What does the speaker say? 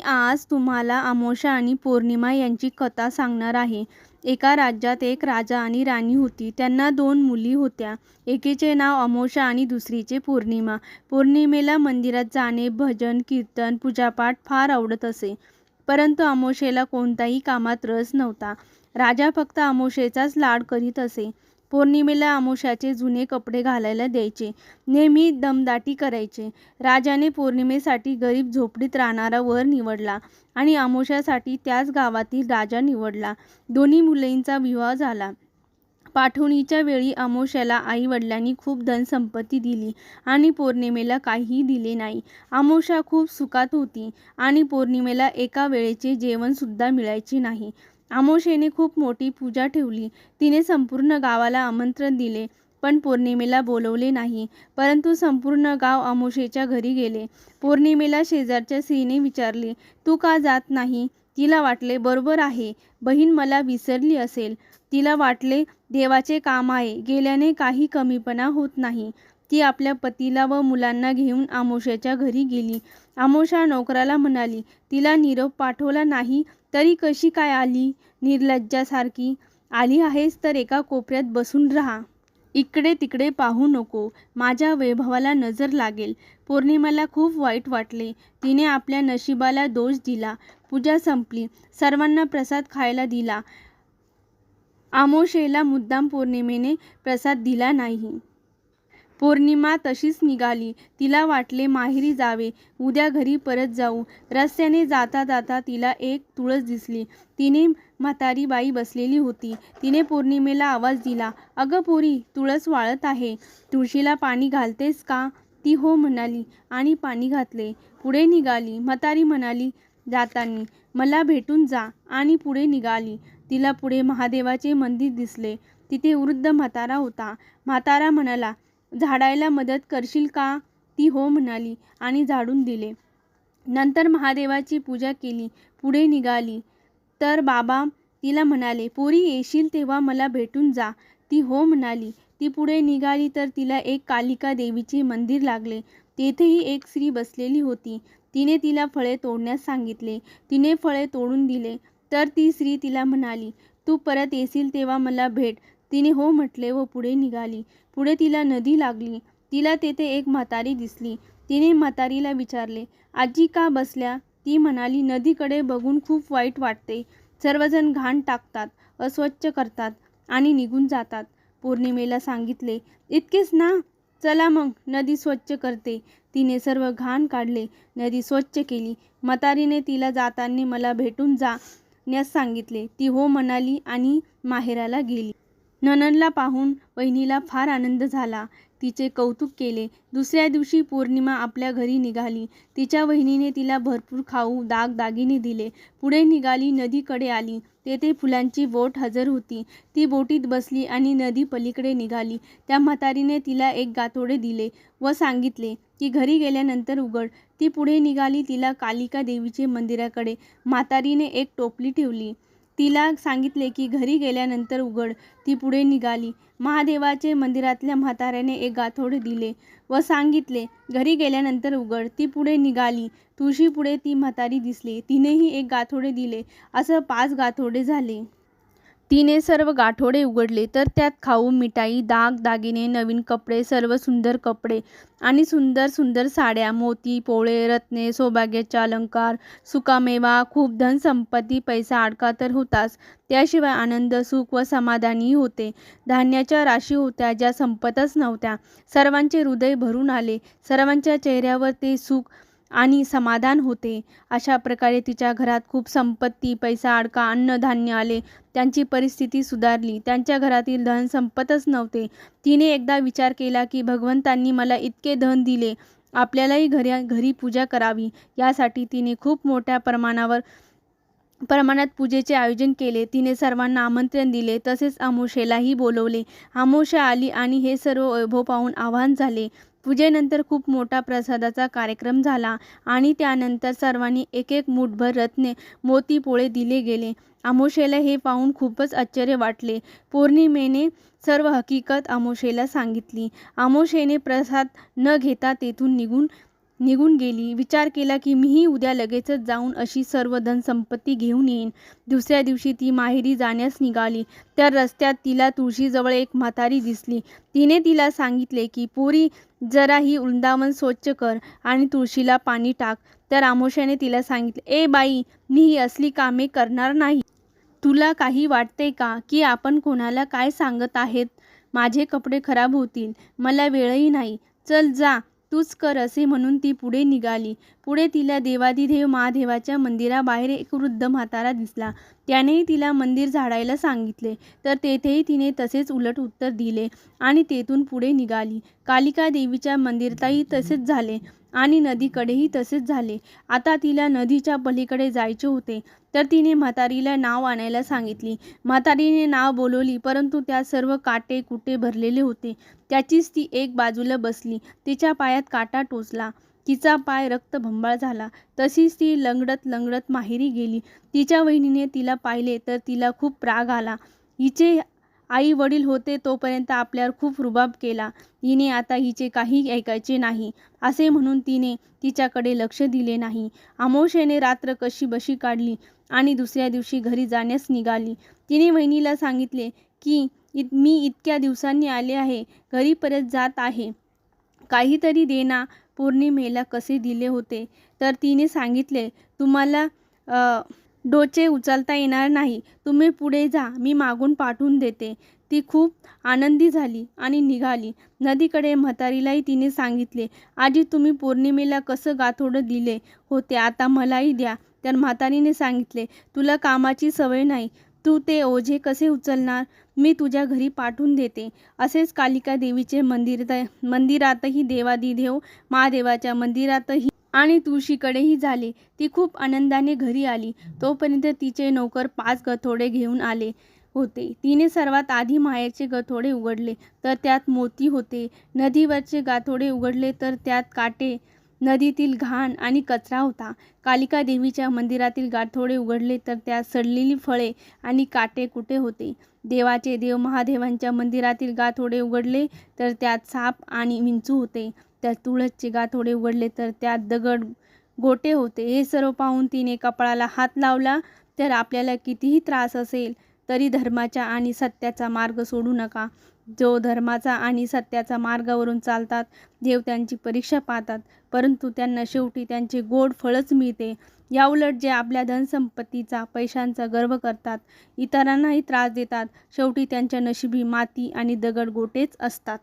आज तुम्हाला अमावास्या आणि पौर्णिमा यांची कथा सांगणार आहे. एका राज्यात एक राजा आणि राणी होती. त्यांना 2 मुली होत्या. एकीचे नाव अमावास्या आणि दुसरीचे पौर्णिमा. पौर्णिमेला मंदिरात जाणे, भजन, कीर्तन, पूजापाठ फार आवडत असे. परंतु अमावास्येला कोणत्याही कामात रस नव्हता. राजा फक्त अमावास्येचाच लाड करीत असे. पौर्णिमेला अमावास्येचे जुने कपडे घालायला द्यायचे. नेहमी दमदाटी करायचे. राजाने पौर्णिमेसाठी गरीब झोपडीत राहणारा वर निवडला आणि अमावास्येसाठी त्याच गावातील राजा निवडला. दोन्ही मुलींचा विवाह झाला. पाठवणीच्या वेळी अमावास्येला आई-वडिलांनी खूप धनसंपत्ती दिली आणि पौर्णिमेला काहीही दिले नाही. अमावास्या खूप सुखात होती आणि पौर्णिमेला एका वेळेचे जेवणसुद्धा मिळायचे नाही. अमावास्येने खूप मोठी पूजा ठेवली. तिने संपूर्ण गावाला आमंत्रण दिले, पण पौर्णिमेला बोलवले नाही. परंतु संपूर्ण गाव अमावास्येच्या घरी गेले. पौर्णिमेला शेजारच्या स्त्रीने विचारले, "तू का जात नाही?" तिला वाटले, बरोबर आहे, बहीण मला विसरली असेल. तिला वाटले, देवाचे काम आहे, गेल्याने काही कमीपणा होत नाही. ती आपल्या पतीला व मुलांना घेऊन अमावास्येच्या घरी गेली. अमावास्या नोकराला म्हणाली, "तिला निरोप पाठवला नाही तरी कशी काय आली? निर्लज्जासारखी आली आहेस तर एका कोपऱ्यात बसून राहा. इकडे तिकडे पाहू नको. माझ्या वैभवाला नजर लागेल." पौर्णिमेला खूप वाईट वाटले. तिने आपल्या नशिबाला दोष दिला. पूजा संपली. सर्वांना प्रसाद खायला दिला. अमावास्येला मुद्दाम पौर्णिमेने प्रसाद दिला नाही. पौर्णिमा तशीच निघाली. तिला वाटले माहेरी जावे, उद्या घरी परत जाऊ. रस्त्याने जाता जाता तिला एक तुळस दिसली. तिने म्हातारी बाई बसलेली होती. तिने पौर्णिमेला आवाज दिला, "अगं पोरी, तुळस वाळत आहे. तुळशीला पाणी घालतेस का?" ती हो म्हणाली आणि पाणी घातले. पुढे निघाली. म्हातारी म्हणाली, "जातानी मला भेटून जा." आणि पुढे निघाली. तिला पुढे महादेवाचे मंदिर दिसले. तिथे वृद्ध म्हातारा होता. म्हातारा म्हणाला, "झाडायला मदत करशील का?" ती हो म्हणाली आणि झाडून दिले. नंतर महादेवाची पूजा केली. पुढे निघाली तर बाबा तिला म्हणाले, "पोरी, येशील तेव्हा मला भेटून जा." ती हो म्हणाली. ती पुढे निघाली तर तिला एक कालिका देवीचे मंदिर लागले. तेथेही एक स्त्री बसलेली होती. तिने तिला फळे तोडण्यास सांगितले. तिने फळे तोडून दिले तर ती स्त्री तिला म्हणाली, "तू परत येशील तेव्हा मला भेट." तिने हो म्हटले व पुढे निघाली. पुढे तिला नदी लागली. तिला तेथे एक म्हातारी दिसली. तिने म्हातारीला विचारले, "आजी का बसल्या?" ती म्हणाली, "नदीकडे बघून खूप वाईट वाटते. सर्वजण घाण टाकतात, अस्वच्छ करतात आणि निघून जातात." पौर्णिमेला सांगितले, "इतकेच ना? चला मग नदी स्वच्छ करते." तिने सर्व घाण काढले. नदी स्वच्छ केली. म्हातारीने तिला जाताना मला भेटून जाण्यास सांगितले. ती हो म्हणाली आणि माहेराला गेली. नणंदला पाहून वहिनीला फार आनंद झाला. तिचे कौतुक केले. दुसऱ्या दिवशी पौर्णिमा आपल्या घरी निघाली. तिच्या वहिनीने तिला भरपूर खाऊ दागदागिने दिले. पुढे निघाली. नदीकडे आली. तेथे फुलांची बोट हजर होती. ती बोटीत बसली आणि नदी पलीकडे निघाली. त्या म्हातारीने तिला एक गाठोडे दिले व सांगितले की घरी गेल्यानंतर उघड. ती पुढे निघाली. तिला कालिका देवीचे मंदिराकडे म्हातारीने एक टोपली ठेवली. तिला सांगितले की घरी गेल्यानंतर उघड. ती पुढे निघाली. महादेवाचे मंदिरातल्या म्हाताऱ्याने एक गाठोडे दिले व सांगितले, "घरी गेल्यानंतर उघड." ती पुढे निघाली. तुळशीपुढे ती म्हातारी दिसली. तिनेही एक गाठोडे दिले. असं 5 गाठोडे झाले. तिने सर्व गाठोडे उघडले तर त्यात खाऊ, मिठाई, दागदागिने, नवीन कपडे, सर्व सुंदर कपडे आणि सुंदर सुंदर साड्या, मोती, पोळे, रत्ने, सौभाग्याचे अलंकार, सुकामेवा, खूप धनसंपत्ती, पैसा अडका तर होताच. त्याशिवाय आनंद, सुख व समाधानही होते. धान्याच्या राशी होत्या ज्या संपतच नव्हत्या. सर्वांचे हृदय भरून आले. सर्वांच्या चेहऱ्यावर ते सुख आणि समाधान होते. अशा प्रकारे तिच्या घरात खूप संपत्ती, पैसा अडका, अन्नधान्य आले. त्यांची परिस्थिती सुधारली. त्यांच्या घरातील धन संपतच नव्हते. तिने एकदा विचार केला की भगवंतांनी मला इतके धन दिले, आपल्यालाही घरी पूजा करावी. यासाठी तिने खूप मोठ्या प्रमाणात पूजेचे आयोजन केले. तिने सर्वांना आमंत्रण दिले. तसेच अमावास्येलाही बोलवले. अमावास्या आली आणि हे सर्व वैभव पाहून आव्हान झाले. पूजेनंतर खूप मोठा प्रसादाचा कार्यक्रम झाला आणि त्यानंतर सर्वांनी एक एक मूठभर रत्ने, मोती, पोळे दिले गेले. अमावास्येला हे पाहून खूपच आश्चर्य वाटले. पौर्णिमेने सर्व हकीकत अमावास्येला सांगितली. अमावास्येने प्रसाद न घेता तेथून निघून निघून गेली. विचार केला की मीही उद्या लगेचच जाऊन अशी सर्व धनसंपत्ती घेऊन येईन. दुसऱ्या दिवशी ती माहेरी जाण्यास निघाली. तर रस्त्यात तिला तुळशीजवळ एक म्हातारी दिसली. तिने तिला सांगितले की पोरी, जरा ही वृंदावन स्वच्छ कर आणि तुळशीला पाणी टाक. तर आमोशाने तिला सांगितले, ए बाई, मी ही असली कामे करणार नाही. तुला काही वाटते का की आपण कोणाला काय सांगत आहेत? माझे कपडे खराब होतील, मला वेळही नाही. चल जा, तूच कर, असे म्हणून ती पुढे निघाली. पुढे तिला देवादिदेव महादेवाच्या मंदिराबाहेर एक वृद्ध म्हातारा दिसला. त्यानेही तिला मंदिर झाडायला सांगितले. तर तेथेही तिने तसेच उलट उत्तर दिले आणि तेथून पुढे निघाली. कालिका देवीच्या मंदिरातही तसेच झाले आणि नदीकडेही तसेच झाले. आता तिला नदीच्या पलीकडे जायचे होते. तर तिने म्हातारीला नाव आणायला सांगितली. म्हातारीने नाव बोलवली, परंतु त्यात सर्व काटे कुटे भरलेले होते. त्याचीच ती एक बाजूला बसली. तिच्या पायात काटा टोचला. तिचा पाय रक्तबंबाळ झाला. तशीच ती लंगडत लंगडत माहेरी गेली. तिच्या वहिनीने तिला पाहिले तर तिला खूप राग आला. हिचे आई वडील होते तोपर्यंत आपल्यावर खूप रुबाब केला. हिने आता हिचे काही ऐकायचे नाही, असे म्हणून तिने तिच्याकडे लक्ष दिले नाही. अमावास्येने रात्र कशीबशी काढली आणि दुसऱ्या दिवशी घरी जाण्यास निघाली. तिने वहिनीला सांगितले की मी इतक्या दिवसांनी आले आहे, घरी परत जात आहे. काहीतरी दे ना. पौर्णिमेला कसे दिले होते. तर तिने सांगितले, तुम्हाला डोचे उचलता येणार नाही, तुम्ही पुढे जा, मी मागून पाठवून देते. ती खूप आनंदी झाली आणि निघाली. नदीकडे म्हातारीलाही तिने सांगितले, आजी, तुम्ही पौर्णिमेला कसं गाठोडं दिले होते, आता मलाही द्या. तर म्हातारीने सांगितले, तुला कामाची सवय नाही, तू ते ओझे कसे उचलणार, मी तुझ्या घरी पाठवून देते. असेच कालिका देवीचे मंदिरातही, देवादिदेव महादेवाच्या मंदिरातही आणि तुळशीकडेही झाले. ती खूप आनंदाने घरी आली. तोपर्यंत तिचे नौकर 5 गथोडे घेऊन आले होते. तिने सर्वात आधी माहेरचे गथोडे उघडले तर त्यात मोती होते. नदीवरचे गाथोडे उघडले तर त्यात काटे, नदीतील घाण आणि कचरा होता. कालिका देवीच्या मंदिरातील गाठोडे उघडले तर त्यात सडलेली फळे आणि काटे कुटे होते. देवाचे देव महादेवांच्या मंदिरातील गाठोडे उघडले तर त्यात साप आणि विंचू होते. तर तुळसचे गाठोडे उघडले तर त्यात दगड गोटे होते. हे सर्व पाहून तिने कपाळाला हात लावला. तर आपल्याला कितीही त्रास असेल तरी धर्माचा आणि सत्याचा मार्ग सोडू नका. जो धर्माचा आणि सत्याचा मार्गावरून चालतात, देव त्यांची परीक्षा पाहतात, परंतु त्यांना शेवटी त्यांचे गोड फळच मिळते. याउलट जे आपल्या धनसंपत्तीचा, पैशांचा गर्व करतात, इतरांनाही त्रास देतात, शेवटी त्यांच्या नशिबी माती आणि दगड गोटेच असतात.